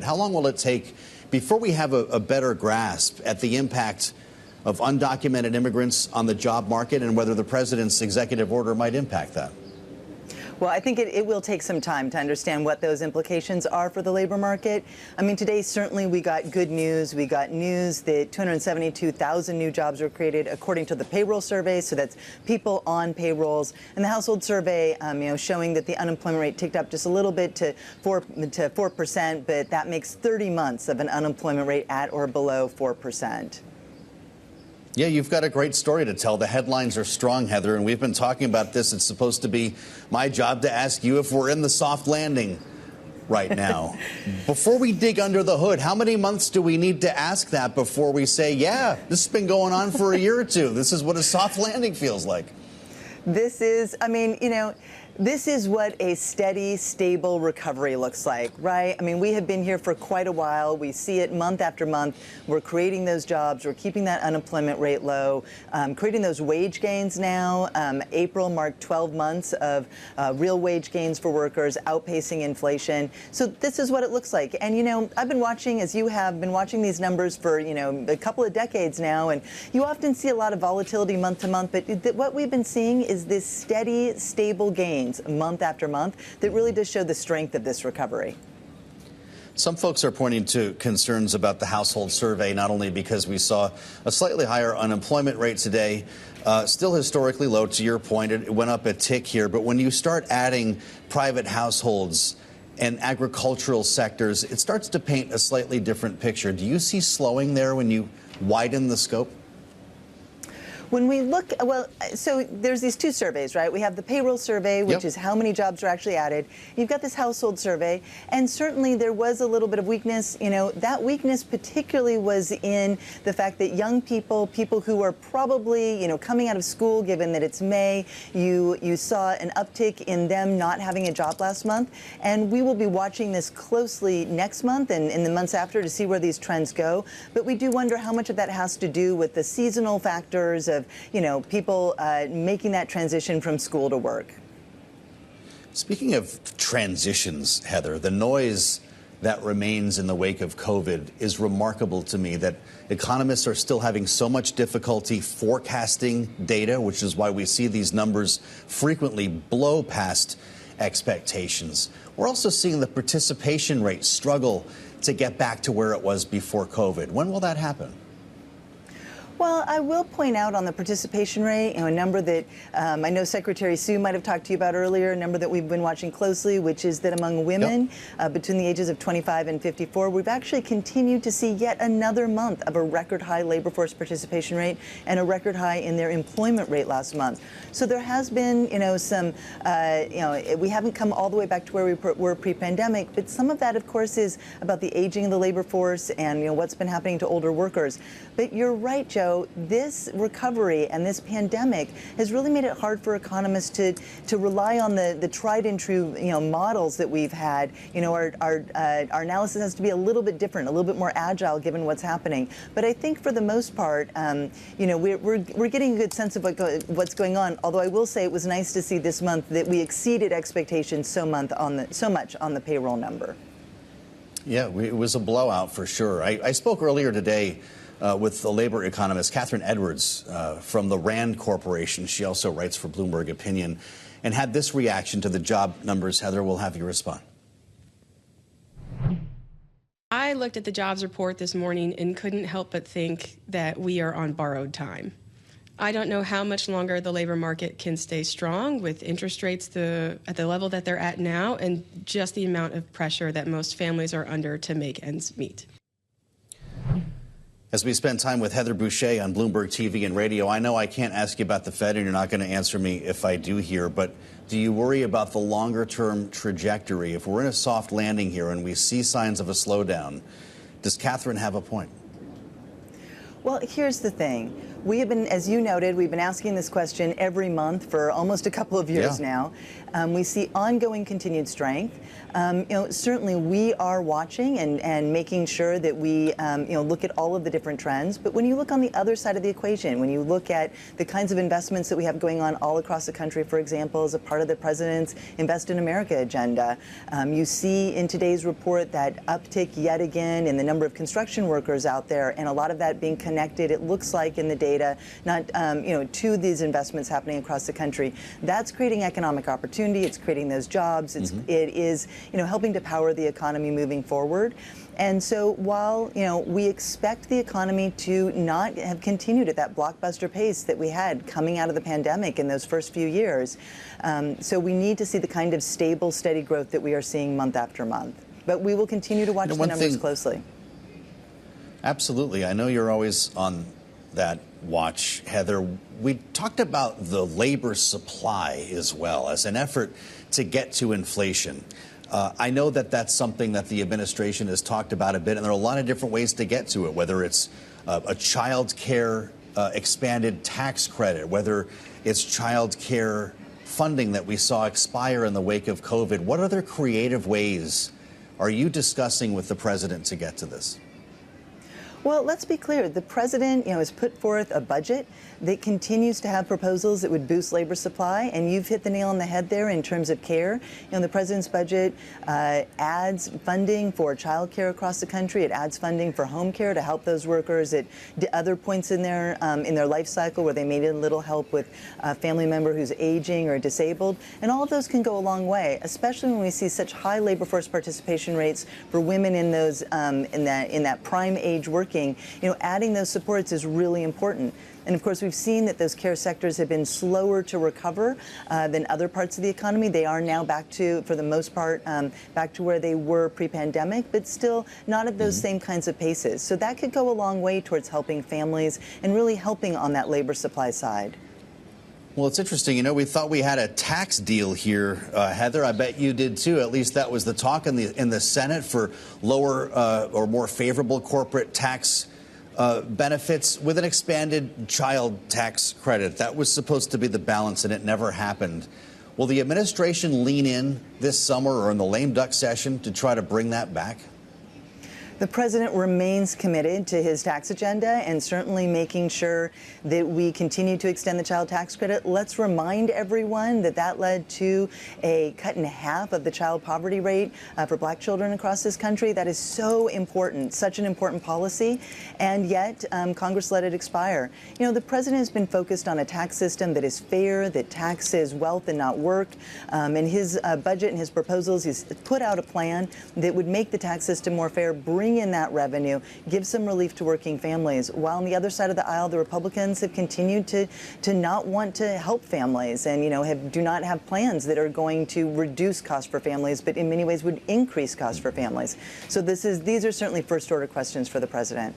How long will it take before we have a better grasp at the impact of undocumented immigrants on the job market and whether the president's executive order might impact that? Well, I think it will take some time to understand what those implications are for the labor market. I mean, today, certainly we got good news. We got news that 272,000 new jobs were created, according to the payroll survey. So that's people on payrolls. And the household survey, showing that the unemployment rate ticked up just a little bit to 4%, but that makes 30 months of an unemployment rate at or below 4%. Yeah, you've got a great story to tell. The headlines are strong, Heather, and we've been talking about this. It's supposed to be my job to ask you if we're in the soft landing right now. Before we dig under the hood, how many months do we need to ask that before we say, yeah, this has been going on for a year or two? This is what a soft landing feels like. This is, this is what a steady, stable recovery looks like, right? I mean, we have been here for quite a while. We see it month after month. We're creating those jobs. We're keeping that unemployment rate low, creating those wage gains now. April marked 12 months of real wage gains for workers, outpacing inflation. So this is what it looks like. And, I've been watching, as you have been watching these numbers for, a couple of decades now, and you often see a lot of volatility month to month. But what we've been seeing is this steady, stable gains month after month that really does show the strength of this recovery. Some folks are pointing to concerns about the household survey, not only because we saw a slightly higher unemployment rate today, still historically low, to your point. It went up a tick here. But when you start adding private households and agricultural sectors, it starts to paint a slightly different picture. Do you see slowing there when you widen the scope? When we look, so there's these two surveys, right? We have the payroll survey, which is how many jobs are actually added. You've got this household survey, and certainly there was a little bit of weakness. That weakness particularly was in the fact that young people who are probably, coming out of school, given that it's May, you saw an uptick in them not having a job last month. And we will be watching this closely next month and in the months after to see where these trends go. But we do wonder how much of that has to do with the seasonal factors of people making that transition from school to work. Speaking of transitions, Heather, the noise that remains in the wake of COVID is remarkable to me, that economists are still having so much difficulty forecasting data, which is why we see these numbers frequently blow past expectations. We're also seeing the participation rate struggle to get back to where it was before COVID. When will that happen? Well, I will point out on the participation rate, a number that I know Secretary Sue might have talked to you about earlier, a number that we've been watching closely, which is that among women between the ages of 25 and 54, we've actually continued to see yet another month of a record high labor force participation rate and a record high in their employment rate last month. So there has been, some, we haven't come all the way back to where we were pre-pandemic, but some of that, of course, is about the aging of the labor force and, what's been happening to older workers. But you're right, Joe. This recovery and this pandemic has really made it hard for economists to rely on the tried and true models that we've had. Our analysis has to be a little bit different, a little bit more agile given what's happening. But I think for the most part, we're getting a good sense of what's going on. Although I will say it was nice to see this month that we exceeded expectations so much on the payroll number. Yeah, it was a blowout for sure. I spoke earlier today with the labor economist Catherine Edwards from the RAND Corporation. She also writes for Bloomberg Opinion, and had this reaction to the job numbers. Heather, we'll have you respond. I looked at the jobs report this morning and couldn't help but think that we are on borrowed time. I don't know how much longer the labor market can stay strong with interest rates at the level that they're at now and just the amount of pressure that most families are under to make ends meet. As we spend time with Heather Boushey on Bloomberg TV and radio, I know I can't ask you about the Fed, and you're not going to answer me if I do here, but do you worry about the longer-term trajectory? If we're in a soft landing here and we see signs of a slowdown, does Catherine have a point? Well, here's the thing. We have been, as you noted, we've been asking this question every month for almost a couple of years now. We see ongoing continued strength. Certainly we are watching and making sure that we look at all of the different trends. But when you look on the other side of the equation, when you look at the kinds of investments that we have going on all across the country, for example, as a part of the president's Invest in America agenda, you see in today's report that uptick yet again in the number of construction workers out there, and a lot of that being connected, it looks like in the data, not to these investments happening across the country. That's creating economic opportunity. It's creating those jobs. It is helping to power the economy moving forward. And so while we expect the economy to not have continued at that blockbuster pace that we had coming out of the pandemic in those first few years, so we need to see the kind of stable, steady growth that we are seeing month after month. But we will continue to watch the numbers closely. Absolutely. I know you're always on that watch, Heather. We talked about the labor supply as well as an effort to get to inflation. I know that that's something that the administration has talked about a bit, and there are a lot of different ways to get to it, whether it's a child care expanded tax credit, whether it's child care funding that we saw expire in the wake of COVID. What other creative ways are you discussing with the president to get to this? Well, let's be clear. The president, has put forth a budget that continues to have proposals that would boost labor supply, and you've hit the nail on the head there in terms of care. The president's budget adds funding for child care across the country. It adds funding for home care to help those workers at other points in their life cycle where they may need a little help with a family member who's aging or disabled. And all of those can go a long way, especially when we see such high labor force participation rates for women in those in that prime age working. Adding those supports is really important. And of course, we've seen that those care sectors have been slower to recover than other parts of the economy. They are now back to, for the most part, back to where they were pre-pandemic, but still not at those same kinds of paces. So that could go a long way towards helping families and really helping on that labor supply side. Well, it's interesting. We thought we had a tax deal here, Heather. I bet you did too. At least that was the talk in the Senate for lower or more favorable corporate tax benefits with an expanded child tax credit. That was supposed to be the balance, and it never happened. Will the administration lean in this summer or in the lame duck session to try to bring that back? The president remains committed to his tax agenda and certainly making sure that we continue to extend the child tax credit. Let's remind everyone that that led to a cut in half of the child poverty rate for black children across this country. That is so important, such an important policy, and yet Congress let it expire. The president has been focused on a tax system that is fair, that taxes wealth and not work. In his budget and his proposals, he's put out a plan that would make the tax system more fair, bring in that revenue, give some relief to working families. While on the other side of the aisle, the Republicans have continued to not want to help families and, do not have plans that are going to reduce costs for families, but in many ways would increase costs for families. So these are certainly first order questions for the president.